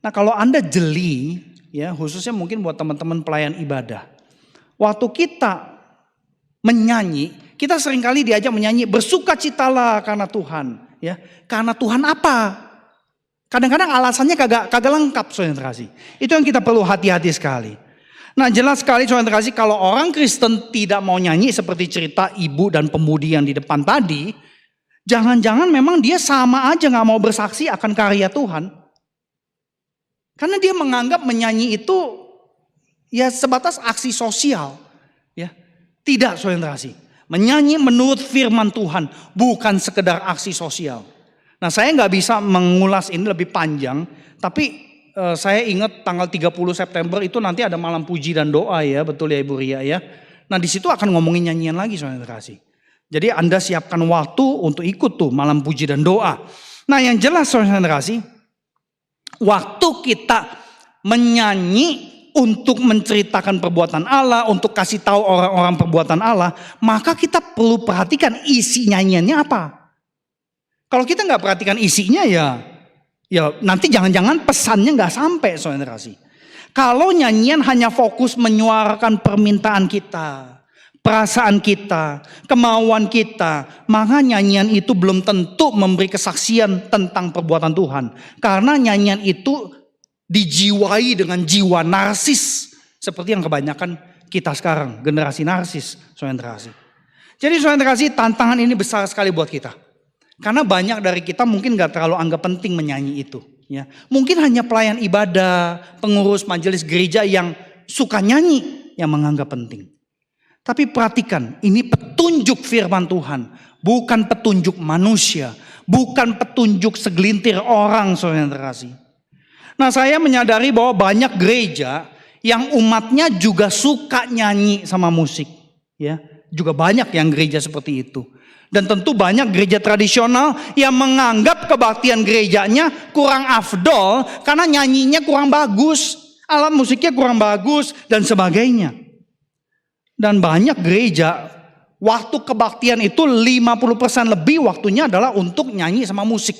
Nah, kalau Anda jeli, ya khususnya mungkin buat teman-teman pelayan ibadah. Waktu kita menyanyi, kita seringkali diajak menyanyi bersukacitalah karena Tuhan, ya. Karena Tuhan apa? Kadang-kadang alasannya kagak lengkap, saudara kasih. Itu yang kita perlu hati-hati sekali. Nah, jelas sekali saudara kasih, kalau orang Kristen tidak mau nyanyi seperti cerita ibu dan pemudi yang di depan tadi, jangan-jangan memang dia sama aja gak mau bersaksi akan karya Tuhan. Karena dia menganggap menyanyi itu ya sebatas aksi sosial. Ya. Tidak, saudara kasih. Menyanyi menurut firman Tuhan, bukan sekedar aksi sosial. Nah, saya gak bisa mengulas ini lebih panjang, tapi saya ingat tanggal 30 September itu nanti ada malam puji dan doa ya, betul ya Ibu Ria ya. Nah, di situ akan ngomongin nyanyian lagi, saudara kasih. Jadi Anda siapkan waktu untuk ikut tuh malam puji dan doa. Nah, yang jelas saudara kasih, waktu kita menyanyi untuk menceritakan perbuatan Allah, untuk kasih tahu orang-orang perbuatan Allah, maka kita perlu perhatikan isi nyanyiannya apa. Kalau kita nggak perhatikan isinya ya nanti jangan-jangan pesannya nggak sampai, saudara kasih. Kalau nyanyian hanya fokus menyuarakan permintaan kita, perasaan kita, kemauan kita, maka nyanyian itu belum tentu memberi kesaksian tentang perbuatan Tuhan. Karena nyanyian itu dijiwai dengan jiwa narsis, seperti yang kebanyakan kita sekarang, generasi narsis, saudara kasih. Jadi saudara kasih, tantangan ini besar sekali buat kita. Karena banyak dari kita mungkin gak terlalu anggap penting menyanyi itu. Ya. Mungkin hanya pelayan ibadah, pengurus majelis gereja yang suka nyanyi yang menganggap penting. Tapi perhatikan, ini petunjuk firman Tuhan, bukan petunjuk manusia, bukan petunjuk segelintir orang, saudara kasih. Nah, saya menyadari bahwa banyak gereja yang umatnya juga suka nyanyi sama musik. Ya, juga banyak yang gereja seperti itu. Dan tentu banyak gereja tradisional yang menganggap kebaktian gerejanya kurang afdol karena nyanyinya kurang bagus, alat musiknya kurang bagus dan sebagainya. Dan banyak gereja waktu kebaktian itu 50% lebih waktunya adalah untuk nyanyi sama musik.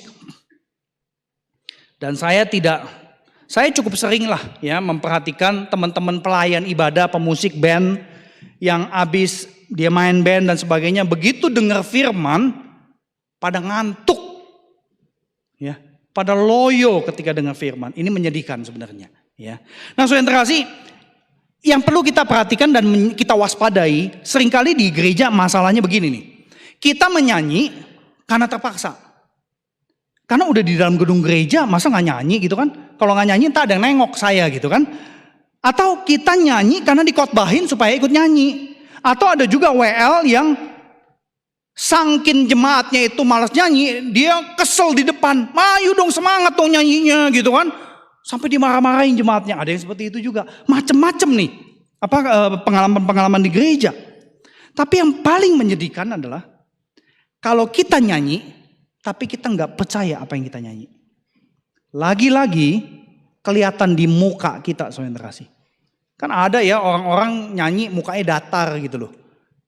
Dan saya cukup sering lah ya memperhatikan teman-teman pelayan ibadah, pemusik band yang habis dia main band dan sebagainya, begitu dengar firman pada ngantuk ya, pada loyo ketika dengar firman. Ini menyedihkan sebenarnya ya. Nah, saudara kasih, yang perlu kita perhatikan dan kita waspadai, seringkali di gereja masalahnya begini nih. Kita menyanyi karena terpaksa. Karena udah di dalam gedung gereja, masa gak nyanyi gitu kan? Kalau gak nyanyi entah ada yang nengok saya gitu kan? Atau kita nyanyi karena dikotbahin supaya ikut nyanyi. Atau ada juga WL yang sangkin jemaatnya itu malas nyanyi, dia kesel di depan. Ayo dong semangat dong nyanyinya gitu kan. Sampai dimarah-marahin jemaatnya. Ada yang seperti itu juga. Macem-macem nih pengalaman-pengalaman di gereja. Tapi yang paling menyedihkan adalah kalau kita nyanyi tapi kita nggak percaya apa yang kita nyanyi. Lagi-lagi kelihatan di muka kita, saudara kasih. Kan ada ya orang-orang nyanyi mukanya datar gitu loh.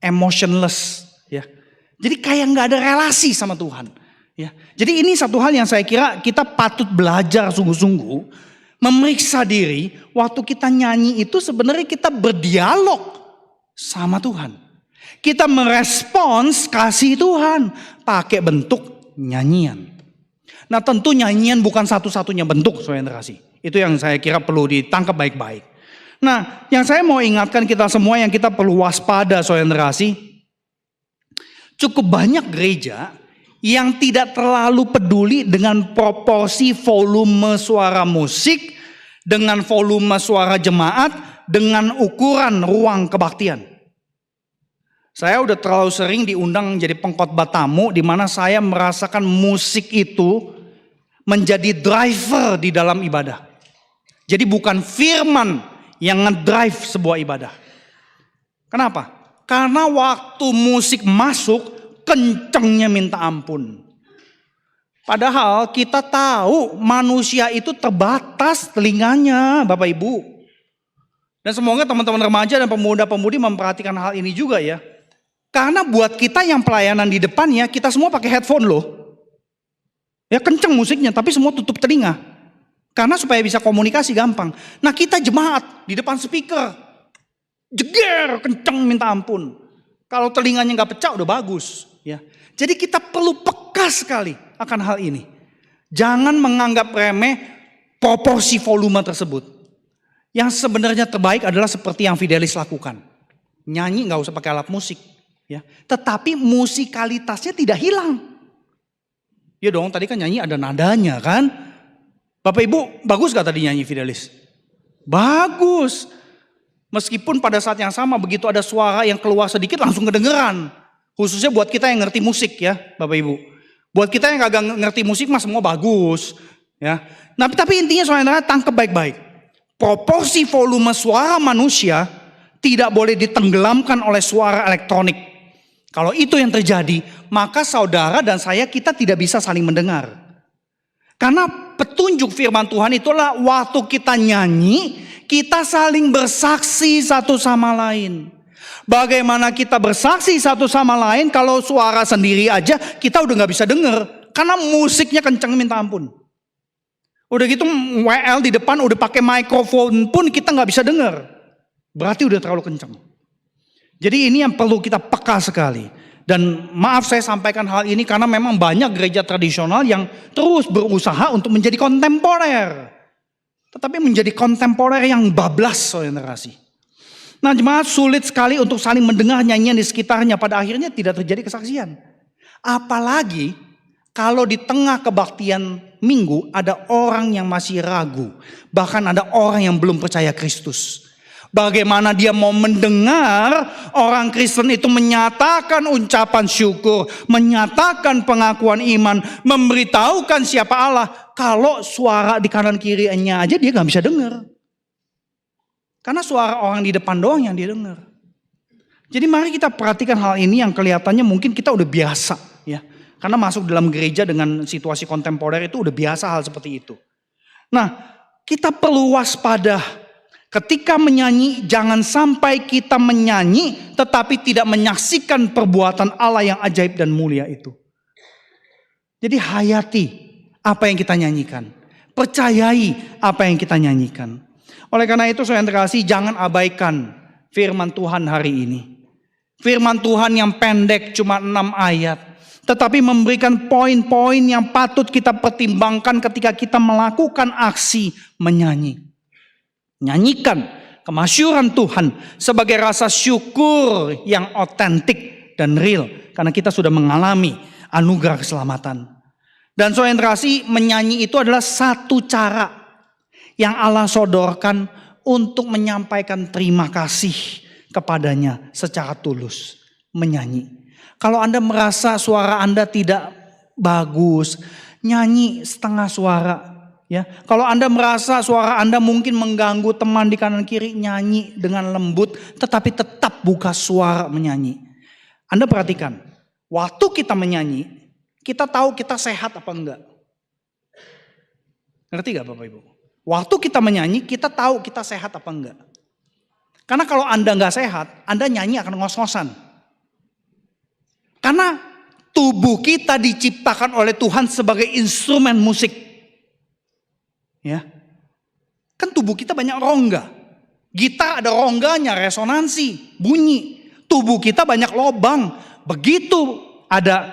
Emotionless ya. Jadi kayak nggak ada relasi sama Tuhan. Ya. Jadi ini satu hal yang saya kira kita patut belajar sungguh-sungguh. Memeriksa diri waktu kita nyanyi itu sebenarnya kita berdialog sama Tuhan. Kita merespons kasih Tuhan pakai bentuk nyanyian. Nah, tentu nyanyian bukan satu-satunya bentuk, saudara kasih. Itu yang saya kira perlu ditangkap baik-baik. Nah, yang saya mau ingatkan kita semua yang kita perlu waspada, saudara kasih. Cukup banyak gereja yang tidak terlalu peduli dengan proporsi volume suara musik, dengan volume suara jemaat, dengan ukuran ruang kebaktian. Saya udah terlalu sering diundang jadi pengkhotbah tamu di mana saya merasakan musik itu menjadi driver di dalam ibadah. Jadi bukan firman yang ngedrive sebuah ibadah. Kenapa? Karena waktu musik masuk, kencengnya minta ampun. Padahal kita tahu manusia itu terbatas telinganya, Bapak Ibu. Dan semoga teman-teman remaja dan pemuda-pemudi memperhatikan hal ini juga ya. Karena buat kita yang pelayanan di depannya, kita semua pakai headphone loh. Ya kenceng musiknya, tapi semua tutup telinga. Karena supaya bisa komunikasi gampang. Nah kita jemaat di depan speaker. Jeger, kenceng minta ampun. Kalau telinganya nggak pecah udah bagus. Ya. Jadi kita perlu peka sekali akan hal ini. Jangan menganggap remeh proporsi volume tersebut. Yang sebenarnya terbaik adalah seperti yang Fidelis lakukan. Nyanyi nggak usah pakai alat musik. Ya. Tetapi musikalitasnya tidak hilang. Ya dong, tadi kan nyanyi ada nadanya kan. Bapak Ibu, bagus gak tadi nyanyi Fidelis? Bagus. Meskipun pada saat yang sama begitu ada suara yang keluar sedikit langsung kedengeran. Khususnya buat kita yang ngerti musik ya Bapak Ibu. Buat kita yang gak ngerti musik mah semua bagus. Ya. Nah, tapi intinya saudara tangkap baik-baik. Proporsi volume suara manusia tidak boleh ditenggelamkan oleh suara elektronik. Kalau itu yang terjadi, maka saudara dan saya kita tidak bisa saling mendengar. Karena petunjuk firman Tuhan itulah waktu kita nyanyi, kita saling bersaksi satu sama lain. Bagaimana kita bersaksi satu sama lain kalau suara sendiri aja kita udah gak bisa dengar. Karena musiknya kenceng minta ampun. Udah gitu WL di depan udah pakai mikrofon pun kita gak bisa dengar. Berarti udah terlalu kenceng. Jadi ini yang perlu kita peka sekali. Dan maaf saya sampaikan hal ini karena memang banyak gereja tradisional yang terus berusaha untuk menjadi kontemporer. Tetapi menjadi kontemporer yang bablas saudara kasih. Nah jemaat sulit sekali untuk saling mendengar nyanyian di sekitarnya. Pada akhirnya tidak terjadi kesaksian. Apalagi kalau di tengah kebaktian minggu ada orang yang masih ragu. Bahkan ada orang yang belum percaya Kristus. Bagaimana dia mau mendengar orang Kristen itu menyatakan ucapan syukur, menyatakan pengakuan iman, memberitahukan siapa Allah. Kalau suara di kanan kirinya aja dia gak bisa dengar. Karena suara orang di depan doang yang dia dengar. Jadi mari kita perhatikan hal ini yang kelihatannya mungkin kita udah biasa. Ya. Karena masuk dalam gereja dengan situasi kontemporer itu udah biasa hal seperti itu. Nah kita perlu waspada. Ketika menyanyi, jangan sampai kita menyanyi tetapi tidak menyaksikan perbuatan Allah yang ajaib dan mulia itu. Jadi hayati apa yang kita nyanyikan. Percayai apa yang kita nyanyikan. Oleh karena itu saudara kasih, jangan abaikan firman Tuhan hari ini. Firman Tuhan yang pendek cuma 6 ayat. Tetapi memberikan poin-poin yang patut kita pertimbangkan ketika kita melakukan aksi menyanyi. Nyanyikan kemasyuran Tuhan sebagai rasa syukur yang otentik dan real. Karena kita sudah mengalami anugerah keselamatan. Dan saudara kasih, menyanyi itu adalah satu cara yang Allah sodorkan untuk menyampaikan terima kasih kepadanya secara tulus. Menyanyi. Kalau Anda merasa suara Anda tidak bagus, nyanyi setengah suara. Ya, kalau Anda merasa suara Anda mungkin mengganggu teman di kanan kiri, nyanyi dengan lembut, tetapi tetap buka suara menyanyi. Anda perhatikan, waktu kita menyanyi, kita tahu kita sehat apa enggak. Ngerti gak Bapak Ibu? Waktu kita menyanyi, kita tahu kita sehat apa enggak. Karena kalau Anda enggak sehat, Anda nyanyi akan ngos-ngosan. Karena tubuh kita diciptakan oleh Tuhan sebagai instrumen musik. Ya, kan tubuh kita banyak rongga. Gitar ada rongganya, resonansi, bunyi. Tubuh kita banyak lobang. Begitu ada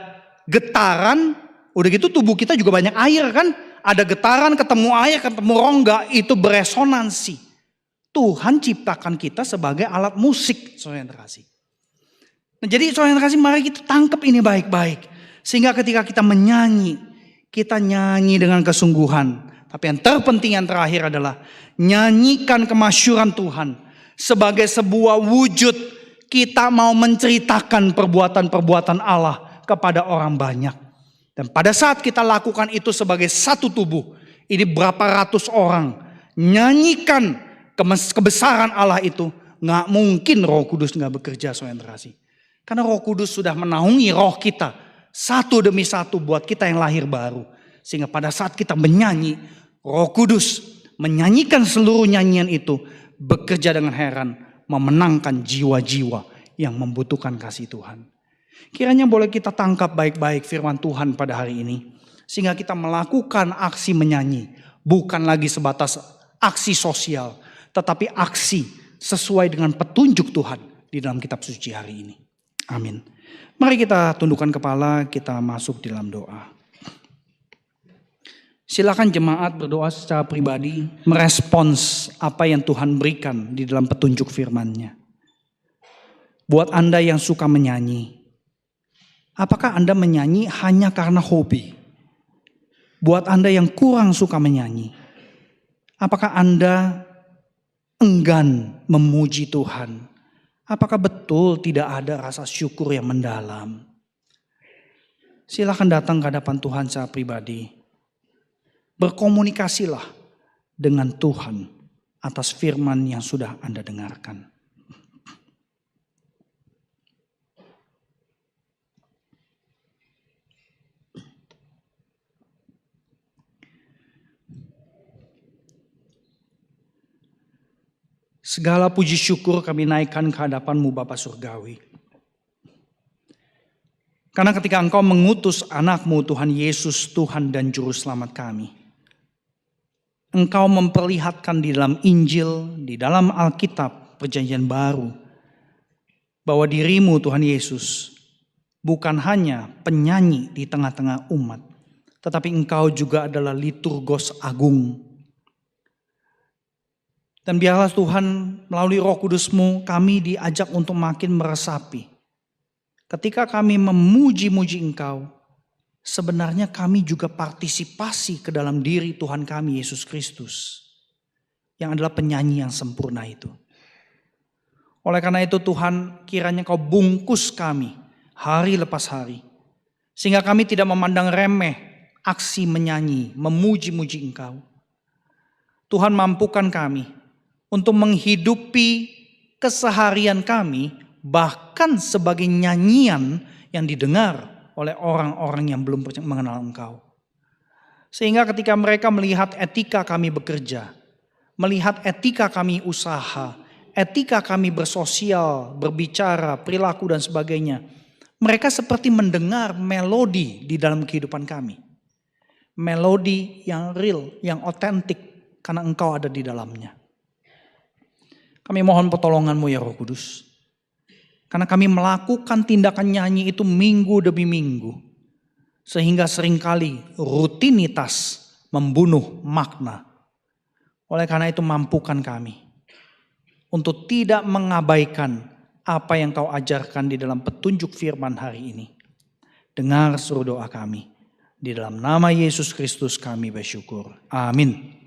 getaran, udah gitu tubuh kita juga banyak air kan. Ada getaran, ketemu air, ketemu rongga, itu beresonansi. Tuhan ciptakan kita sebagai alat musik, saudara yang terkasih. Nah, jadi saudara yang terkasih, mari kita tangkap ini baik-baik. Sehingga ketika kita menyanyi, kita nyanyi dengan kesungguhan. Tapi yang terpenting yang terakhir adalah nyanyikan kemasyuran Tuhan sebagai sebuah wujud kita mau menceritakan perbuatan-perbuatan Allah kepada orang banyak. Dan pada saat kita lakukan itu sebagai satu tubuh, ini berapa ratus orang nyanyikan kebesaran Allah itu, nggak mungkin Roh Kudus nggak bekerja, saudara terkasih. Karena Roh Kudus sudah menaungi roh kita satu demi satu buat kita yang lahir baru. Sehingga pada saat kita menyanyi, Roh Kudus menyanyikan seluruh nyanyian itu, bekerja dengan heran, memenangkan jiwa-jiwa yang membutuhkan kasih Tuhan. Kiranya boleh kita tangkap baik-baik firman Tuhan pada hari ini. Sehingga kita melakukan aksi menyanyi. Bukan lagi sebatas aksi sosial. Tetapi aksi sesuai dengan petunjuk Tuhan di dalam kitab suci hari ini. Amin. Mari kita tundukkan kepala, kita masuk di dalam doa. Silakan jemaat berdoa secara pribadi. Merespons apa yang Tuhan berikan di dalam petunjuk firman-Nya. Buat Anda yang suka menyanyi. Apakah Anda menyanyi hanya karena hobi? Buat Anda yang kurang suka menyanyi, apakah Anda enggan memuji Tuhan? Apakah betul tidak ada rasa syukur yang mendalam? Silakan datang ke hadapan Tuhan secara pribadi. Berkomunikasilah dengan Tuhan atas firman yang sudah Anda dengarkan. Segala puji syukur kami naikkan ke hadapan-Mu Bapa Surgawi. Karena ketika Engkau mengutus anak-Mu Tuhan Yesus, Tuhan dan Juru Selamat kami. Engkau memperlihatkan di dalam Injil, di dalam Alkitab Perjanjian Baru. Bahwa diri-Mu Tuhan Yesus bukan hanya penyanyi di tengah-tengah umat. Tetapi Engkau juga adalah liturgos agung. Dan biarlah Tuhan melalui Roh Kudus-Mu kami diajak untuk makin meresapi. Ketika kami memuji-muji Engkau, sebenarnya kami juga partisipasi ke dalam diri Tuhan kami Yesus Kristus. Yang adalah penyanyi yang sempurna itu. Oleh karena itu Tuhan, kiranya Kau bungkus kami hari lepas hari. Sehingga kami tidak memandang remeh aksi menyanyi, memuji-muji Engkau. Tuhan, mampukan kami untuk menghidupi keseharian kami bahkan sebagai nyanyian yang didengar oleh orang-orang yang belum mengenal Engkau. Sehingga ketika mereka melihat etika kami bekerja, melihat etika kami usaha, etika kami bersosial, berbicara, perilaku dan sebagainya, mereka seperti mendengar melodi di dalam kehidupan kami. Melodi yang real, yang otentik karena Engkau ada di dalamnya. Kami mohon pertolongan-Mu ya Roh Kudus. Karena kami melakukan tindakan nyanyi itu minggu demi minggu. Sehingga seringkali rutinitas membunuh makna. Oleh karena itu mampukan kami. Untuk tidak mengabaikan apa yang Kau ajarkan di dalam petunjuk firman hari ini. Dengar seluruh doa kami. Di dalam nama Yesus Kristus kami bersyukur. Amin.